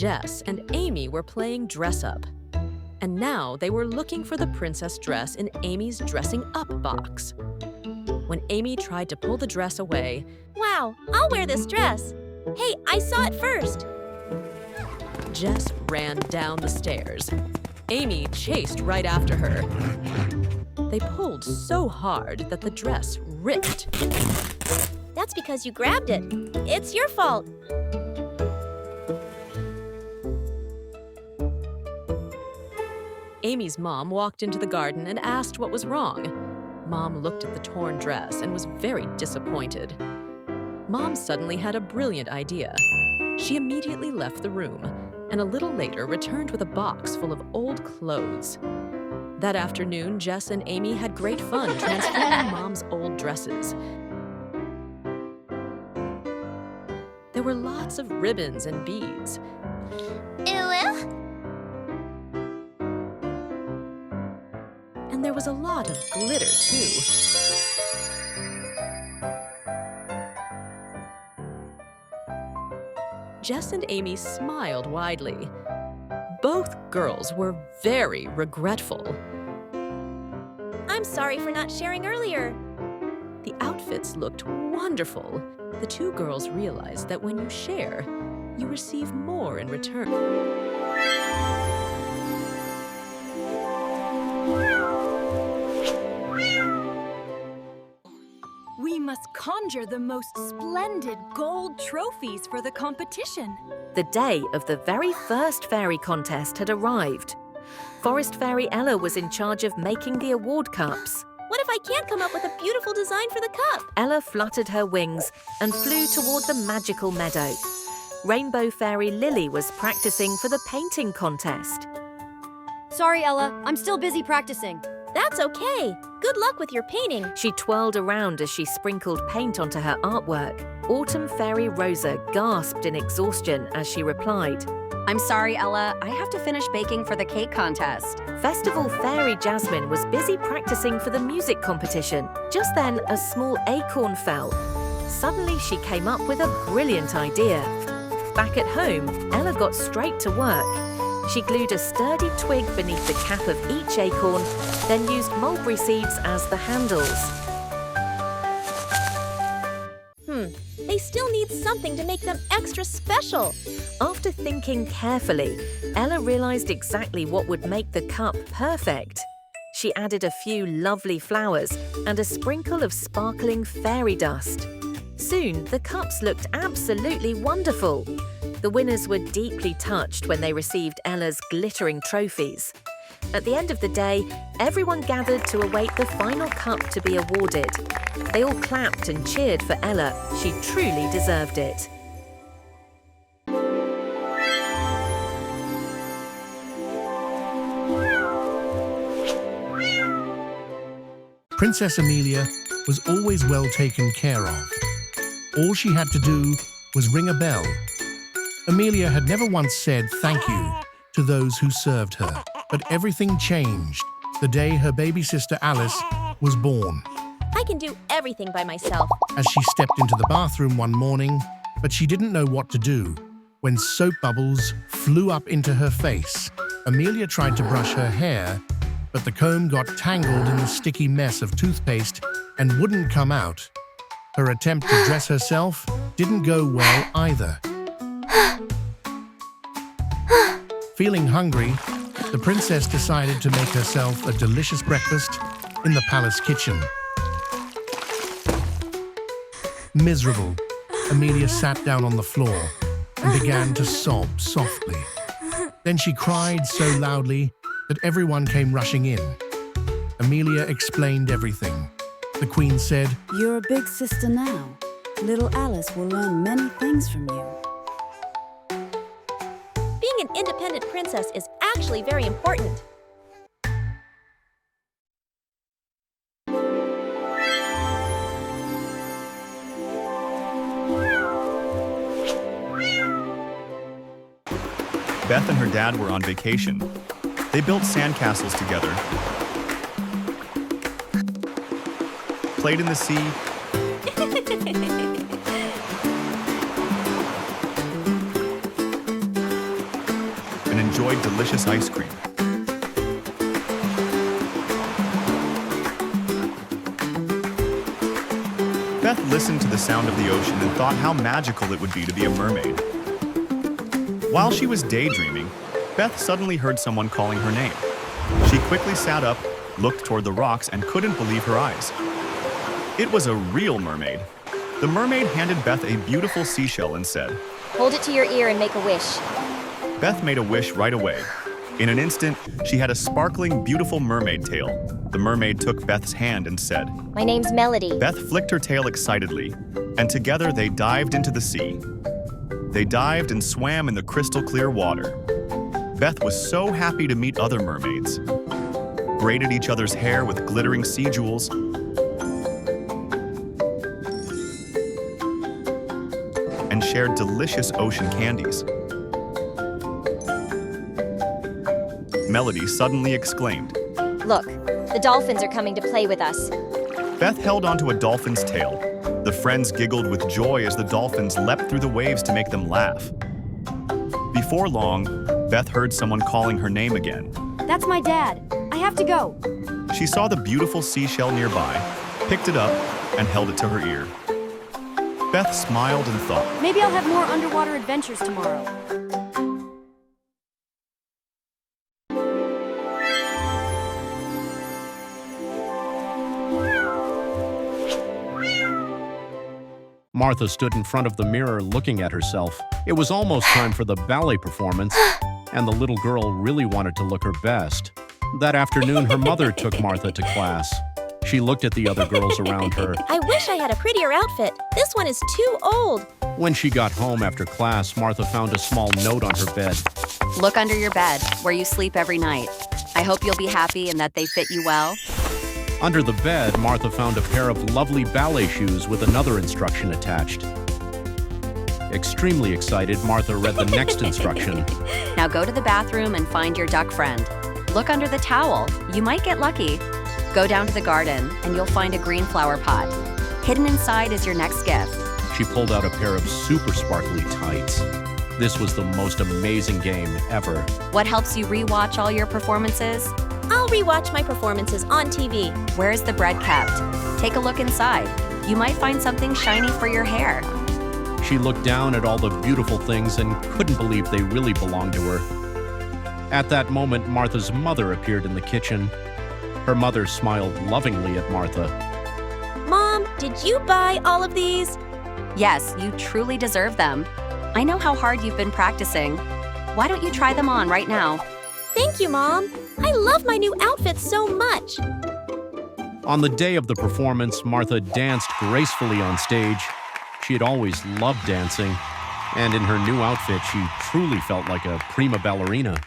Jess and Amy were playing dress-up. And now they were looking for the princess dress in Amy's dressing-up box. When Amy tried to pull the dress away, Wow, I'll wear this dress. Hey, I saw it first. Jess ran down the stairs. Amy chased right after her. They pulled so hard that the dress ripped. That's because you grabbed it. It's your fault. Amy's mom walked into the garden and asked what was wrong. Mom looked at the torn dress and was very disappointed. Mom suddenly had a brilliant idea. She immediately left the room and a little later returned with a box full of old clothes. That afternoon, Jess and Amy had great fun transforming Mom's old dresses. There were lots of ribbons and beads. And there was a lot of glitter, too. Jess and Amy smiled widely. Both girls were very regretful. I'm sorry for not sharing earlier. The outfits looked wonderful. The two girls realized that when you share, you receive more in return. We must conjure the most splendid gold trophies for the competition. The day of the very first fairy contest had arrived. Forest Fairy Ella was in charge of making the award cups. What if I can't come up with a beautiful design for the cup? Ella fluttered her wings and flew toward the magical meadow. Rainbow Fairy Lily was practicing for the painting contest. Sorry, Ella, I'm still busy practicing. That's okay. Good luck with your painting. She twirled around as she sprinkled paint onto her artwork. Autumn Fairy Rosa gasped in exhaustion as she replied, I'm sorry, Ella. I have to finish baking for the cake contest. Festival Fairy Jasmine was busy practicing for the music competition. Just then, a small acorn fell. Suddenly, she came up with a brilliant idea. Back at home, Ella got straight to work. She glued a sturdy twig beneath the cap of each acorn, then used mulberry seeds as the handles. They still need something to make them extra special. After thinking carefully, Ella realized exactly what would make the cup perfect. She added a few lovely flowers and a sprinkle of sparkling fairy dust. Soon, the cups looked absolutely wonderful. The winners were deeply touched when they received Ella's glittering trophies. At the end of the day, everyone gathered to await the final cup to be awarded. They all clapped and cheered for Ella. She truly deserved it. Princess Amelia was always well taken care of. All she had to do was ring a bell. Amelia had never once said thank you to those who served her. But everything changed the day her baby sister Alice was born. I can do everything by myself. As she stepped into the bathroom one morning, but she didn't know what to do when soap bubbles flew up into her face. Amelia tried to brush her hair, but the comb got tangled in the sticky mess of toothpaste and wouldn't come out. Her attempt to dress herself didn't go well either. Feeling hungry, the princess decided to make herself a delicious breakfast in the palace kitchen. Miserable, Amelia sat down on the floor and began to sob softly. Then she cried so loudly that everyone came rushing in. Amelia explained everything. The queen said, "You're a big sister now. Little Alice will learn many things from you." Being an independent princess is actually very important. Beth and her dad were on vacation. They built sandcastles together, played in the sea, enjoyed delicious ice cream. Beth listened to the sound of the ocean and thought how magical it would be to be a mermaid. While she was daydreaming, Beth suddenly heard someone calling her name. She quickly sat up, looked toward the rocks, and couldn't believe her eyes. It was a real mermaid. The mermaid handed Beth a beautiful seashell and said, Hold it to your ear and make a wish. Beth made a wish right away. In an instant, she had a sparkling, beautiful mermaid tail. The mermaid took Beth's hand and said, My name's Melody. Beth flicked her tail excitedly, and together they dived into the sea. They dived and swam in the crystal clear water. Beth was so happy to meet other mermaids, braided each other's hair with glittering sea jewels, and shared delicious ocean candies. Melody suddenly exclaimed, Look, the dolphins are coming to play with us. Beth held onto a dolphin's tail. The friends giggled with joy as the dolphins leapt through the waves to make them laugh. Before long, Beth heard someone calling her name again. That's my dad. I have to go. She saw the beautiful seashell nearby, picked it up, and held it to her ear. Beth smiled and thought, Maybe I'll have more underwater adventures tomorrow. Martha stood in front of the mirror looking at herself. It was almost time for the ballet performance, and the little girl really wanted to look her best. That afternoon, her mother took Martha to class. She looked at the other girls around her. I wish I had a prettier outfit. This one is too old. When she got home after class, Martha found a small note on her bed. Look under your bed, where you sleep every night. I hope you'll be happy and that they fit you well. Under the bed, Martha found a pair of lovely ballet shoes with another instruction attached. Extremely excited, Martha read the next instruction. Now go to the bathroom and find your duck friend. Look under the towel. You might get lucky. Go down to the garden and you'll find a green flower pot. Hidden inside is your next gift. She pulled out a pair of super sparkly tights. This was the most amazing game ever. What helps you rewatch all your performances? I'll rewatch my performances on TV. Where's the bread kept? Take a look inside. You might find something shiny for your hair. She looked down at all the beautiful things and couldn't believe they really belonged to her. At that moment, Martha's mother appeared in the kitchen. Her mother smiled lovingly at Martha. Mom, did you buy all of these? Yes, you truly deserve them. I know how hard you've been practicing. Why don't you try them on right now? Thank you, Mom. I love my new outfit so much. On the day of the performance, Martha danced gracefully on stage. She had always loved dancing, and in her new outfit, she truly felt like a prima ballerina.